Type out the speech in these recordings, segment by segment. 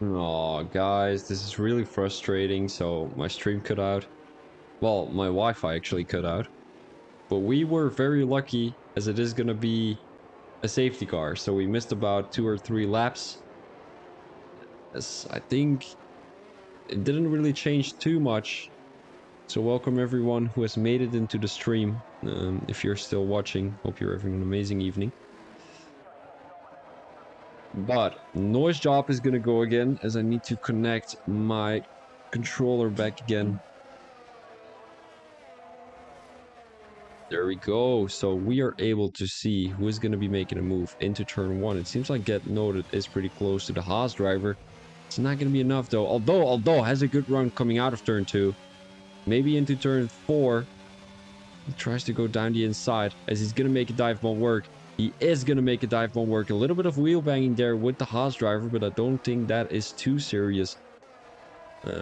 Oh, guys, this is really frustrating. So my stream cut out. Well, my Wi-Fi actually cut out. But we were very lucky as it is gonna be a safety car. So we missed about 2 or 3 laps. As I think it didn't really change too much. So welcome everyone who has made it into the stream. If you're still watching, hope you're having an amazing evening. But noise job is gonna go again as I need to connect my controller back again. There we go. So we are able to see who is going to be making a move into turn 1. It seems like Get Noted is pretty close to the Haas driver. It's not going to be enough though. Although has a good run coming out of turn 2. Maybe into turn 4. He tries to go down the inside as he's going to make a dive bomb work. He is going to make a dive bomb work. A little bit of wheel banging there with the Haas driver, but I don't think that is too serious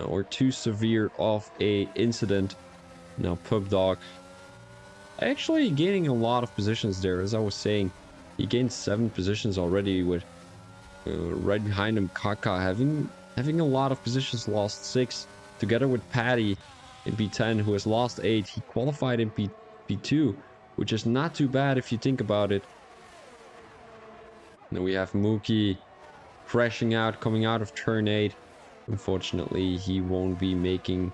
or too severe of a incident. Now Pug Dog actually gaining a lot of positions there. As I was saying, he gained 7 positions already with right behind him Kaka having a lot of positions, lost 6 together with Paddy in P10 who has lost 8. He qualified in P2, which is not too bad if you think about it. Then we have Mookie crashing out coming out of turn 8. Unfortunately, he won't be making,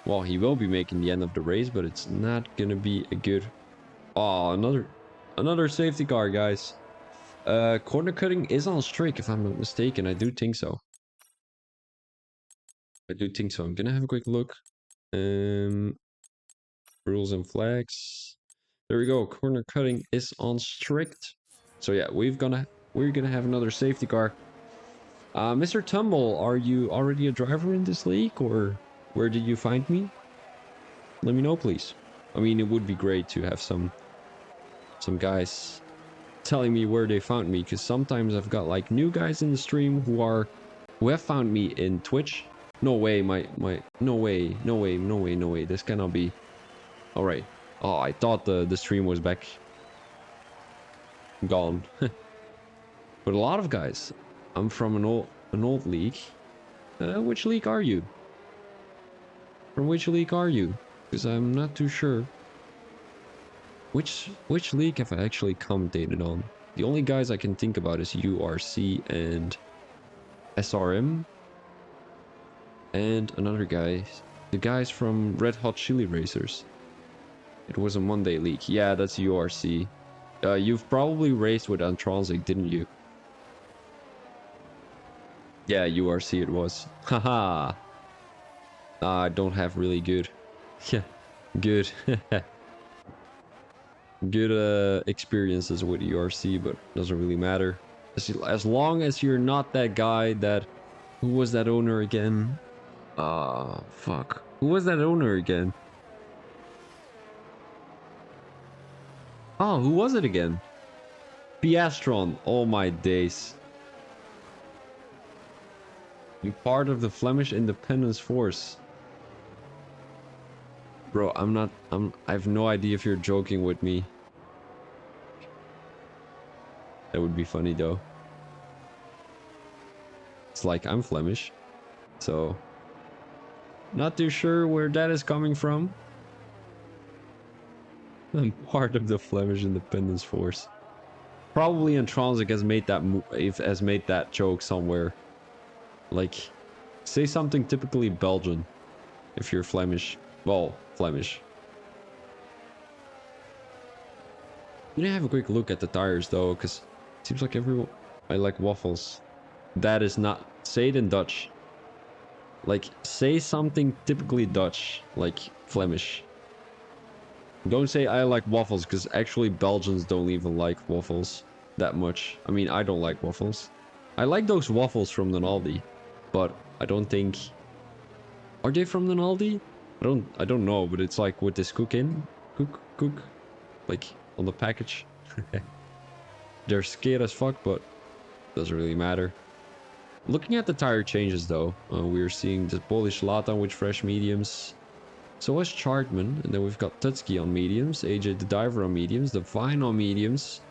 well, he will be making the end of the race, but it's not gonna be a good... Oh, another safety car, guys. Corner cutting is on streak, if I'm not mistaken. I do think so. I'm gonna have a quick look. Rules and flags. There we go. Corner cutting is on strict. So yeah, we're gonna have another safety car. Mr. Tumble, are you already a driver in this league, or where did you find me? Let me know, please. I mean, it would be great to have some guys telling me where they found me, because sometimes I've got like new guys in the stream who have found me in Twitch. No way, no way, this cannot be. All right. Oh, I thought the stream was back gone. But a lot of guys. I'm from an old league. Which league are you? From which league are you? Because I'm not too sure. Which league have I actually commentated on? The only guys I can think about is URC and SRM. And another guy. The guys from Red Hot Chili Racers. It was a Monday league. Yeah, that's URC. You've probably raced with Antronsic, didn't you? Yeah, URC it was. Haha. I don't have really good... Yeah, good. Good experiences with URC, but doesn't really matter. As long as you're not that guy that... Who was that owner again? Fuck. Who was that owner again? Oh, who was it again? Piastron. Oh my days. You part of the Flemish Independence Force. Bro, I have no idea if you're joking with me. That would be funny though. It's like I'm Flemish. So, not too sure where that is coming from. I'm part of the Flemish Independence Force. Probably Intronsic has made that joke somewhere. Like, say something typically Belgian if you're Flemish. Well, Flemish. I'm gonna have a quick look at the tires though, because it seems like everyone... I like waffles. That is not... Say it in Dutch. Like, say something typically Dutch, like Flemish. Don't say I like waffles, because actually Belgians don't even like waffles that much. I mean, I don't like waffles. I like those waffles from the Aldi, but I don't think... Are they from the Aldi? I don't know, but it's like with this cook, like on the package. They're scared as fuck, but doesn't really matter. Looking at the tire changes though, we're seeing the Polish Latan with fresh mediums. So is Chartman, and then we've got Tutski on mediums, AJ the Diver on mediums, Divine on mediums,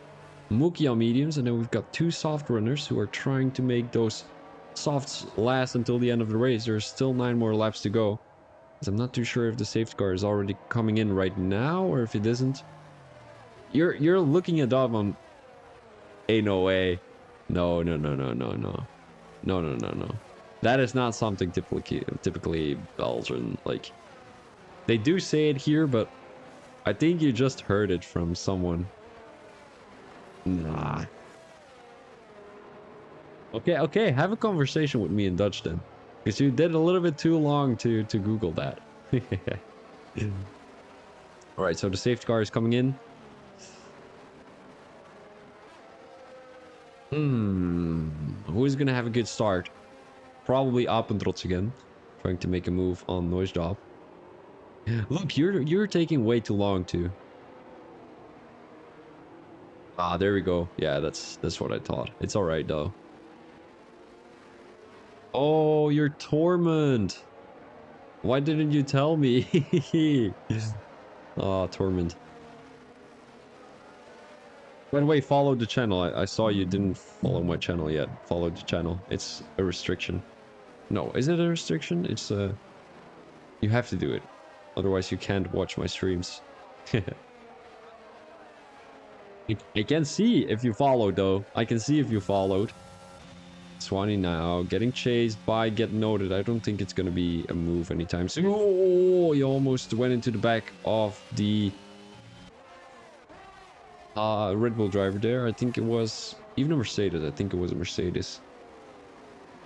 Mookie on mediums, and then we've got 2 soft runners who are trying to make those softs last until the end of the race. There's still 9 more laps to go. I'm not too sure if the safety car is already coming in right now or if it isn't. You're looking it up on. Ain't no way. No. No. That is not something typically Belgian, like, they do say it here, but I think you just heard it from someone. Nah. Okay, have a conversation with me in Dutch then. Because you did a little bit too long to Google that. Alright, so the safety car is coming in. Who is gonna have a good start? Probably Appentrots again. Trying to make a move on Noise Job. Look, you're taking way too long too. Ah, there we go. Yeah, that's what I thought. It's alright though. Oh, you're Torment. Why didn't you tell me? Oh, Torment. By the way, follow the channel. I saw you didn't follow my channel yet. Follow the channel. It's a restriction. No, is it a restriction? It's you have to do it. Otherwise you can't watch my streams. I can see if you followed though. I can see if you followed. Swanee now getting chased by Get Noted. I don't think it's gonna be a move anytime soon. Oh, he almost went into the back of the Red Bull driver there. I think it was even a Mercedes. I think it was a Mercedes.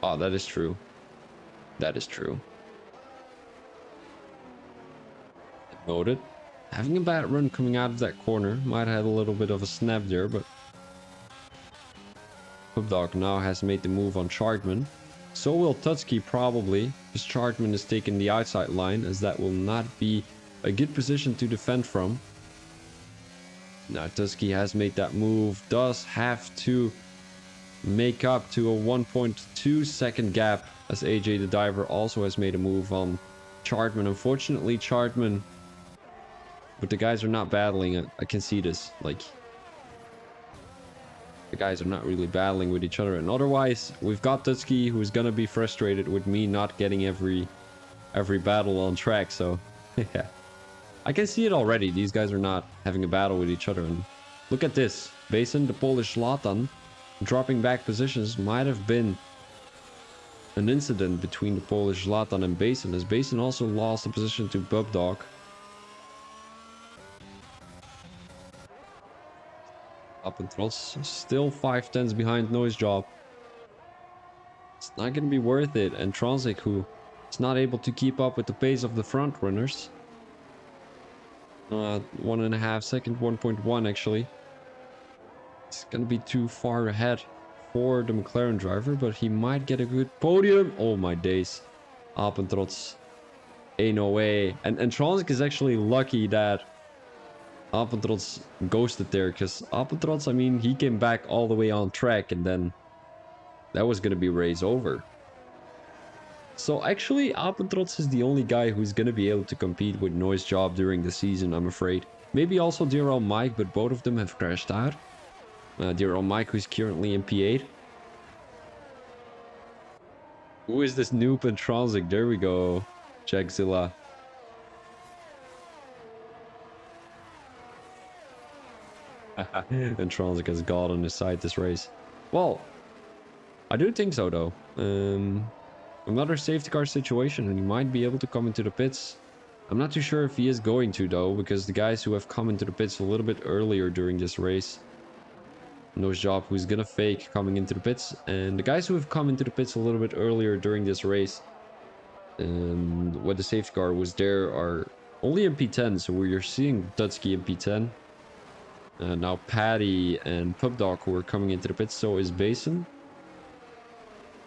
Oh, that is true. That is true. Noted. Having a bad run coming out of that corner. Might have had a little bit of a snap there, but Pubdog now has made the move on Chartman. So will Tutski probably, because Chartman is taking the outside line, as that will not be a good position to defend from. Now Tutski has made that move, does have to make up to a 1.2 second gap, as AJ the diver also has made a move on Chartman. Unfortunately, Chartman, but the guys are not battling. I can see this, like, the guys are not really battling with each other. And otherwise, we've got Tutski, who's gonna be frustrated with me not getting every battle on track. So yeah, I can see it already. These guys are not having a battle with each other. And look at this, Basin, the Polish Zlatan, dropping back positions. Might have been an incident between the Polish Zlatan and Basin, as Basin also lost the position to Bubdog. Appentrots still 5/10 behind Noise Job. It's not going to be worth it. And Transic, who is not able to keep up with the pace of the front runners. 1.5 seconds, 1.1 actually. It's going to be too far ahead for the McLaren driver, but he might get a good podium. Oh my days. Appentrots. Ain't no way. And Transic is actually lucky that Appentrots ghosted there, because Appentrots, I mean, he came back all the way on track, and then that was gonna be race over. So actually, Appentrots is the only guy who's gonna be able to compete with Noise Job during the season, I'm afraid. Maybe also Dear Old Mike, but both of them have crashed out. Dear Old Mike, who's currently in P8. Who is this noob and Transic? There we go. Jackzilla. And Transic has God on his side this race. Well, I do think so though. Another safety car situation, and he might be able to come into the pits. I'm not too sure if he is going to though, because the guys who have come into the pits a little bit earlier during this race, Noise Job, who's gonna fake coming into the pits, and the guys who have come into the pits a little bit earlier during this race, when the safety car was there, are only in P10. So we're seeing Dutski in P10. Now Paddy and Pubdog, who are coming into the pits, so is Basin.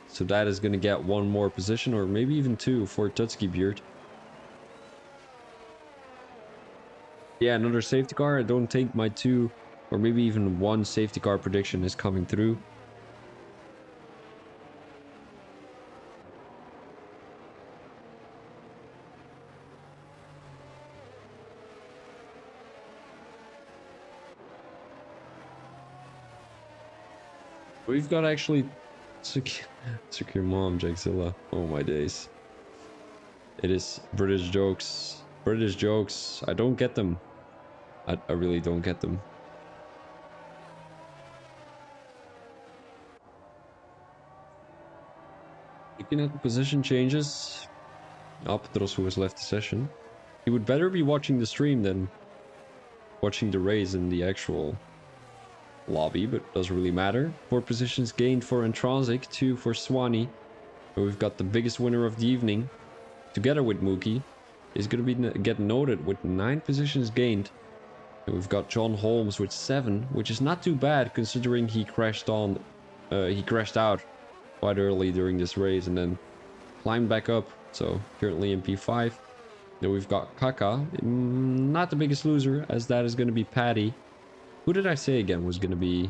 So that is going to get one more position, or maybe even two, for Tutski Beard. Yeah, another safety car. I don't think my two, or maybe even one safety car prediction is coming through. We've got actually Took your mom, Jackzilla. Oh my days. It is British jokes. British jokes. I don't get them. I really don't get them. Looking at the position changes. Alpatros, who has left the session. He would better be watching the stream than watching the race in the actual lobby, but doesn't really matter. 4 positions gained for Intronsic, 2 for Swanee. We've got the biggest winner of the evening, together with Mookie. Is going to be get noted with 9 positions gained. And we've got John Holmes with 7, which is not too bad considering he crashed out quite early during this race and then climbed back up. So currently in P5. Then we've got Kaka, not the biggest loser, as that is going to be Paddy. Who did I say again was going to be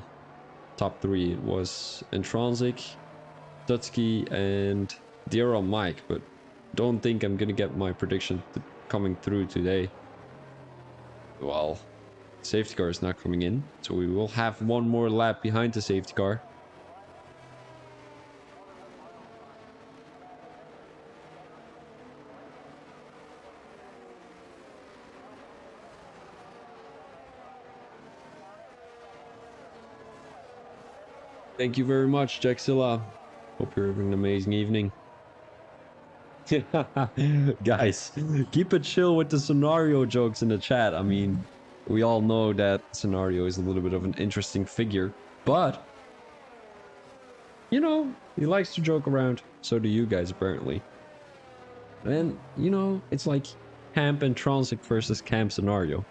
top 3? It was Intronsic, Dutski, and Dear on Mike, but don't think I'm going to get my prediction coming through today. Well, safety car is not coming in, so we will have one more lap behind the safety car. Thank you very much, Jackzilla. Hope you're having an amazing evening. Guys, keep it chill with the scenario jokes in the chat. I mean, we all know that Scenario is a little bit of an interesting figure, but you know, he likes to joke around. So do you guys, apparently. And you know, it's like Camp Intronsic versus Camp Scenario.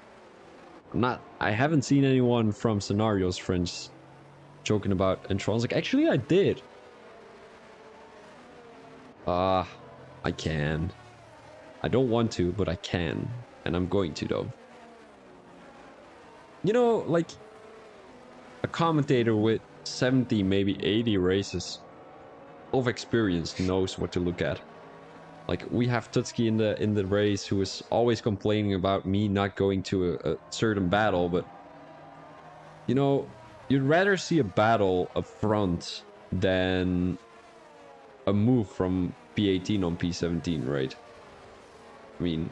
I haven't seen anyone from Scenario's friends joking about Intronsic. Actually, I did. I can. I don't want to, but I can. And I'm going to, though. You know, like, a commentator with 70, maybe 80 races of experience knows what to look at. Like, we have Tutski in the race who is always complaining about me not going to a certain battle, but you know, you'd rather see a battle up front than a move from P18 on P17, right? I mean,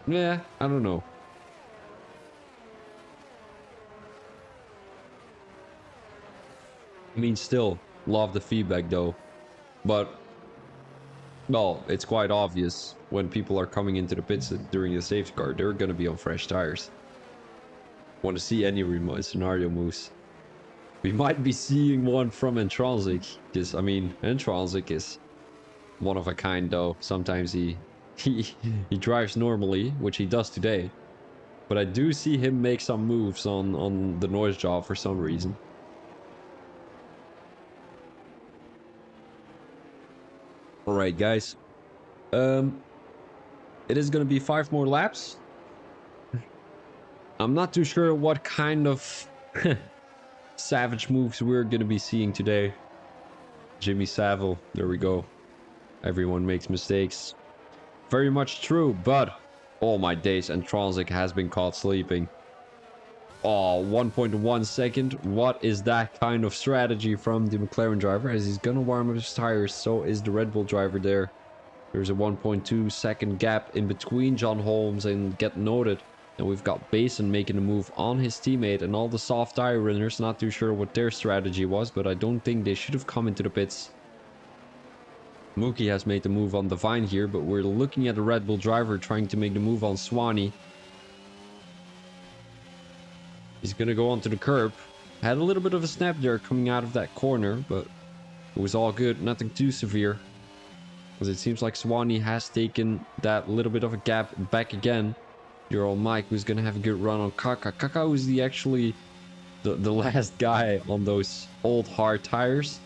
yeah, I don't know. I mean, still, love the feedback though. But, well, it's quite obvious when people are coming into the pits during the safety car, they're gonna be on fresh tires. Want to see any remote scenario moves. We might be seeing one from Intronsic, because, I mean, Intronsic is one of a kind though. Sometimes he drives normally, which he does today. But I do see him make some moves on the noise job for some reason. Alright, guys. It is going to be 5 more laps. I'm not too sure what kind of savage moves we're going to be seeing today. Jimmy Savile, there we go. Everyone makes mistakes. Very much true, but oh my days, Intronsic has been caught sleeping. Oh, 1.1 second. What is that kind of strategy from the McLaren driver? As he's gonna warm up his tires, so is the Red Bull driver there. There's a 1.2 second gap in between John Holmes and Get Noted. And we've got Basin making a move on his teammate, and all the soft tire runners, not too sure what their strategy was, but I don't think they should have come into the pits. Mookie has made the move on Divine here, but we're looking at the Red Bull driver trying to make the move on Swanee. He's gonna go onto the curb. Had a little bit of a snap there coming out of that corner, but it was all good, nothing too severe. Because it seems like Swanee has taken that little bit of a gap back again. Your old Mike, who's gonna have a good run on Kaka. Kaka was actually the last guy on those old hard tires.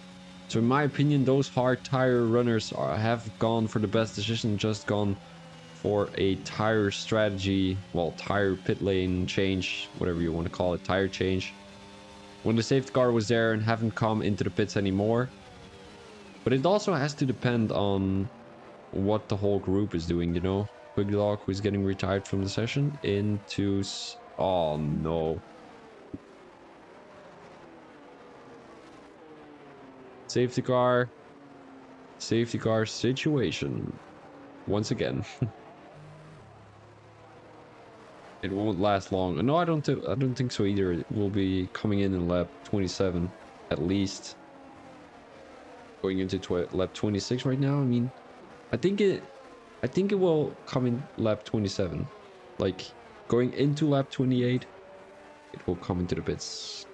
So in my opinion, those hard tire runners have gone for the best decision, just gone for a tire strategy, well, tire pit lane change, whatever you want to call it, tire change. When the safety car was there and haven't come into the pits anymore. But it also has to depend on what the whole group is doing, you know? Quiglog, who's getting retired from the session, into... Oh, no. Safety car situation. Once again. It won't last long. No, I don't think so either. It will be coming in lap 27 at least. Going into lap 26 right now. I mean, I think it will come in lap 27. Like going into lap 28, it will come into the pits.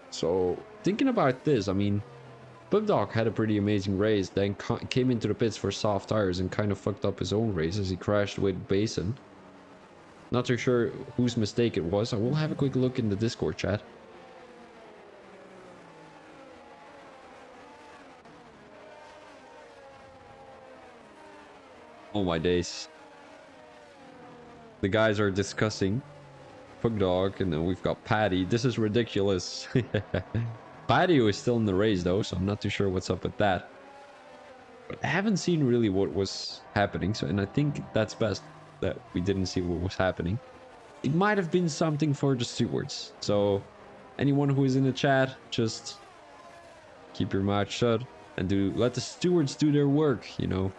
So thinking about this, I mean, Bubdog had a pretty amazing race, then came into the pits for soft tires and kind of fucked up his own race as he crashed with Basin. Not too sure whose mistake it was. I will have a quick look in the Discord chat. Oh my days. The guys are discussing Pugdog, and then we've got Paddy. This is ridiculous. Paddy is still in the race though, so I'm not too sure what's up with that. But I haven't seen really what was happening, so and I think that's best that we didn't see what was happening. It might have been something for the stewards. So anyone who is in the chat, just keep your mouth shut and let the stewards do their work, you know.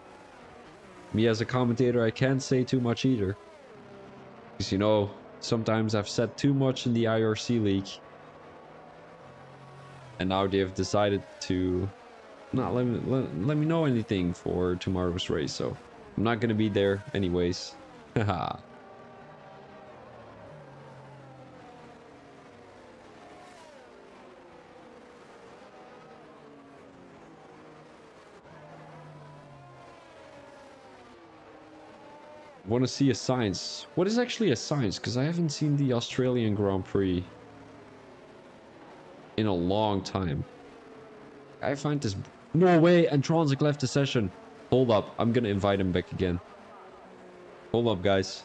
Me as a commentator, I can't say too much either. Because, you know, sometimes I've said too much in the IRC league. And now they have decided to not let me know anything for tomorrow's race. So I'm not going to be there anyways. Haha. Want to see a science. What is actually a science? Because I haven't seen the Australian Grand Prix in a long time. I find this... No way, Antronzik left the session. Hold up, I'm gonna invite him back again. Hold up, guys.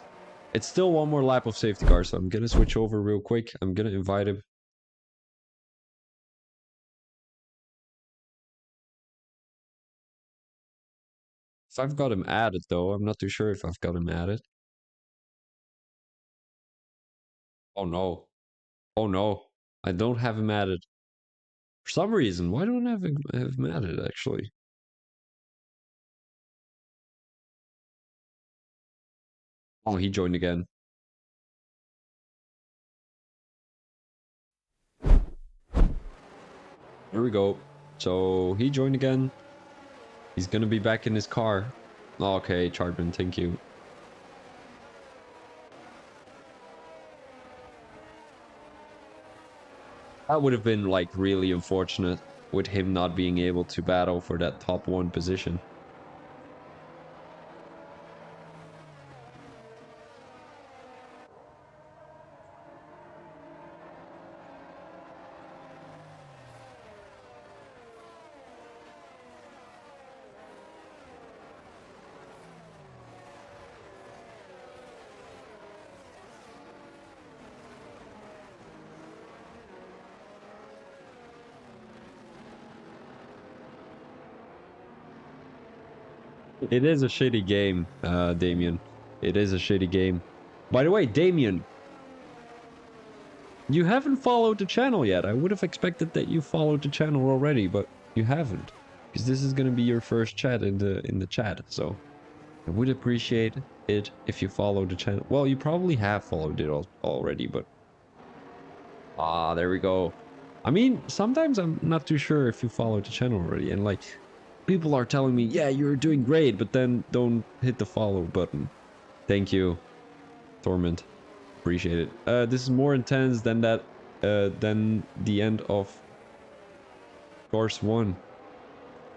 It's still one more lap of safety car, so I'm gonna switch over real quick. I'm gonna invite him. If I've got him added, though, I'm not too sure if I've got him added. Oh no. Oh no. I don't have him added. For some reason, why don't I have him added, actually? Oh, he joined again. There we go. So, he joined again. He's gonna be back in his car. Okay, Chardman, thank you. That would have been, like, really unfortunate with him not being able to battle for that top 1 position. It is a shitty game, Damien. It is a shitty game. By the way, Damien, you haven't followed the channel yet. I would have expected that you followed the channel already, but you haven't. Because this is going to be your first chat in the chat, so I would appreciate it if you follow the channel. Well, you probably have followed it already, but... Ah, there we go. I mean, sometimes I'm not too sure if you followed the channel already, and like... People are telling me, yeah, you're doing great, but then don't hit the follow button. Thank you, Torment. Appreciate it. This is more intense than that, than the end of Course 1.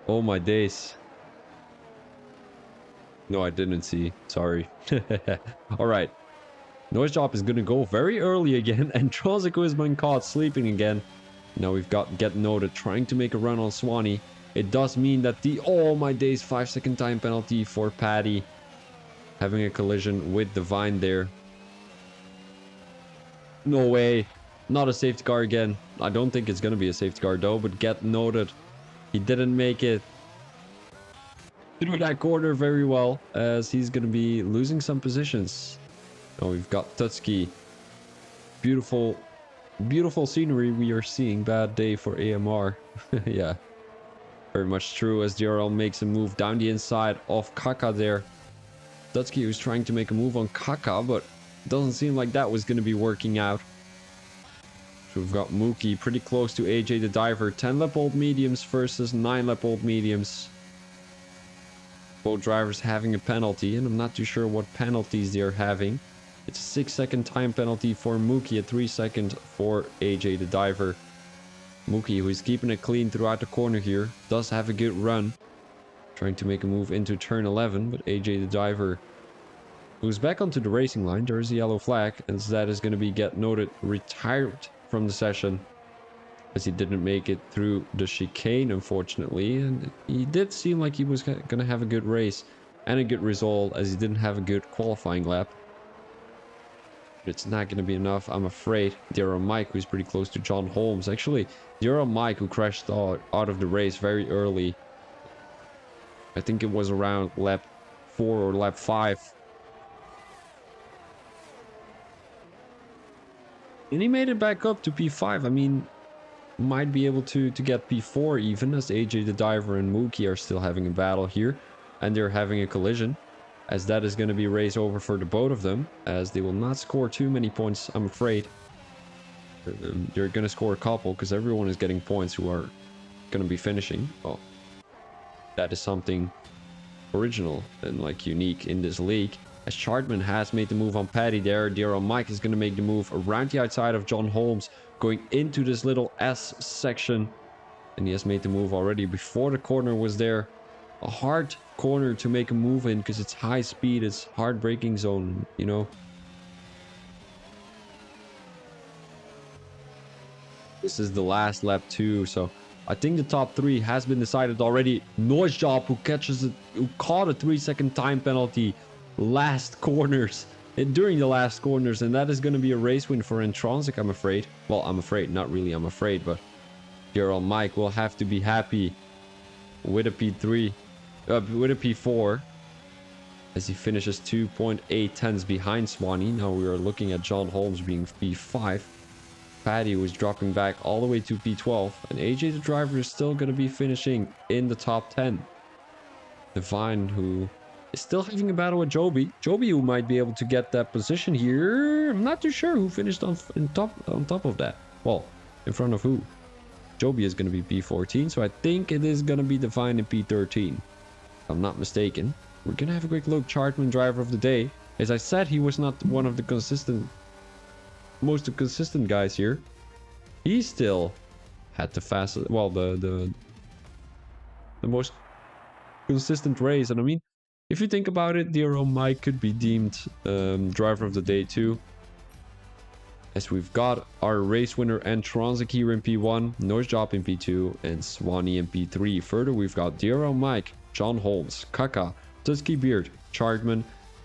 Oh my days. No, I didn't see. Sorry. Alright. Noise Job is gonna go very early again, and Trozico has been caught sleeping again. Now we've got Get Noted trying to make a run on Swanee. It does mean that the, oh my days, 5-second time penalty for Paddy. Having a collision with Divine there. No way. Not a safety car again. I don't think it's going to be a safety car though, but Get Noted. He didn't make it through that corner very well, as he's going to be losing some positions. Oh, we've got Tutski. Beautiful, beautiful scenery we are seeing. Bad day for AMR. Yeah. Very much true, as DRL makes a move down the inside of Kaka there. Dutski was trying to make a move on Kaka, but it doesn't seem like that was going to be working out. So we've got Mookie pretty close to AJ the Diver. 10 lap old mediums versus 9 lap old mediums. Both drivers having a penalty, and I'm not too sure what penalties they're having. It's a 6-second time penalty for Mookie, a 3-second for AJ the Diver. Mookie, who is keeping it clean throughout the corner here, does have a good run. Trying to make a move into turn 11, but AJ the Diver, who's back onto the racing line. There's a yellow flag, and that is going to be get noted retired from the session, as he didn't make it through the chicane, unfortunately. And he did seem like he was going to have a good race and a good result, as he didn't have a good qualifying lap. But it's not going to be enough, I'm afraid. Daryl Mike, who's pretty close to John Holmes. Actually, Daryl Mike, who crashed out of the race very early. I think it was around lap 4 or lap 5. And he made it back up to P5. I mean, might be able to get P4 even, as AJ the Diver and Mookie are still having a battle here. And they're having a collision, as that is going to be race over for the both of them, as they will not score too many points, I'm afraid. They're going to score a couple, because everyone is getting points who are going to be finishing. Oh, that is something original and like unique in this league. As Chartman has made the move on Paddy there, Daryl Mike is going to make the move around the outside of John Holmes, going into this little S section. And he has made the move already before the corner was there. A hard corner to make a move in, because it's high speed, it's hard braking zone, you know. This is the last lap too, so I think the top 3 has been decided already. Noisjob, who caught a 3-second time penalty last corners, during the last corners, and that is going to be a race win for Intronsic, I'm afraid. Well, I'm afraid, not really, I'm afraid, but Daryl Mike will have to be happy with a P3, with a P4, as he finishes 2.8 tenths behind Swanee. Now we are looking at John Holmes being P5. Paddy was dropping back all the way to P12, and AJ the Driver is still going to be finishing in the top 10. Divine, who is still having a battle with Joby. Joby, who might be able to get that position here. I'm not too sure who finished on top of that. Well, in front of who? Joby is going to be P14, so I think it is going to be Divine in P13. If I'm not mistaken. We're going to have a quick look. Chartman, driver of the day. As I said, he was not one of the most consistent guys here. He still had the fastest, well, the most consistent race. And I mean, if you think about it, Dero Mike could be deemed driver of the day too, as we've got our race winner Intronsic here in P1, Noisjob in P2, and Swanee in P3. Further, we've got Dero Mike, John Holmes, Kaka, Tusky Beard, Chartman,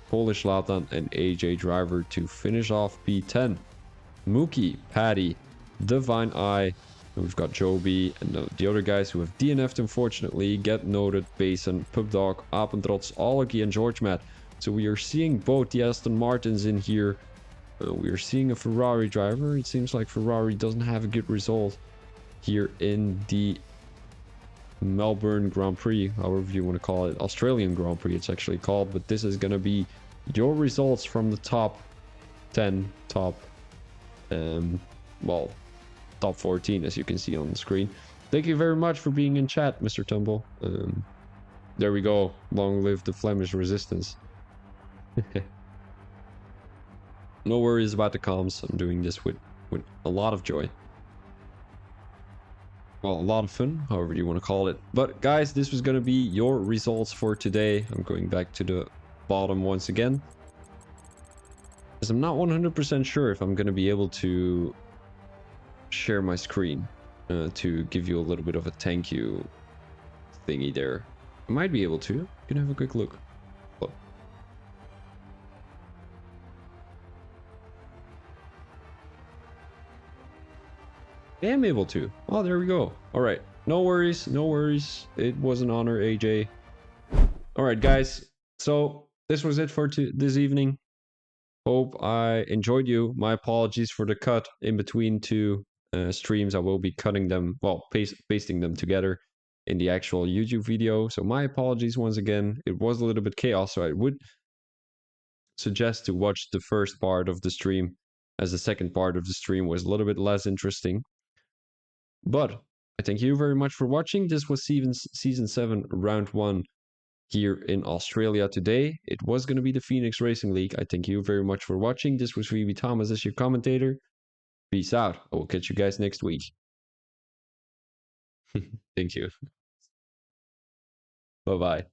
Polish Latan, and AJ Driver to finish off P10. Mookie, Paddy, Divine Eye, and we've got Joby, and the other guys who have DNF'd, unfortunately, Get Noted, Basin, Pubdog, Apentrots, Ology, and George Matt. So we are seeing both the Aston Martins in here. We are seeing a Ferrari driver. It seems like Ferrari doesn't have a good result here in the Melbourne Grand Prix, however you want to call it. Australian Grand Prix, it's actually called. But this is going to be your results from the top 10, top 14, as you can see on the screen. Thank you very much for being in chat, Mr. Tumble. There we go. Long live the Flemish resistance. No worries about the comms. I'm doing this with a lot of joy. Well, a lot of fun, however you want to call it. But guys, this was going to be your results for today. I'm going back to the bottom once again, as I'm not 100% sure if I'm going to be able to share my screen to give you a little bit of a thank you thingy there. I might be able to. You can have a quick look. Oh. I am able to. Oh, there we go. All right. No worries. No worries. It was an honor, AJ. All right, guys. So this was it for this evening. Hope I enjoyed you. My apologies for the cut in between two streams. I will be cutting them, well, pasting them together. in the actual YouTube video. So my apologies once again. It was a little bit chaos, so I would suggest to watch the first part of the stream, as the second part of the stream was a little bit less interesting. But I thank you very much for watching. This was season 7, round 1 here in Australia today. It was going to be the Phoenix Racing League. I thank you very much for watching. This was Phoebe Thomas as your commentator. Peace out. I will catch you guys next week. Thank you. Bye bye.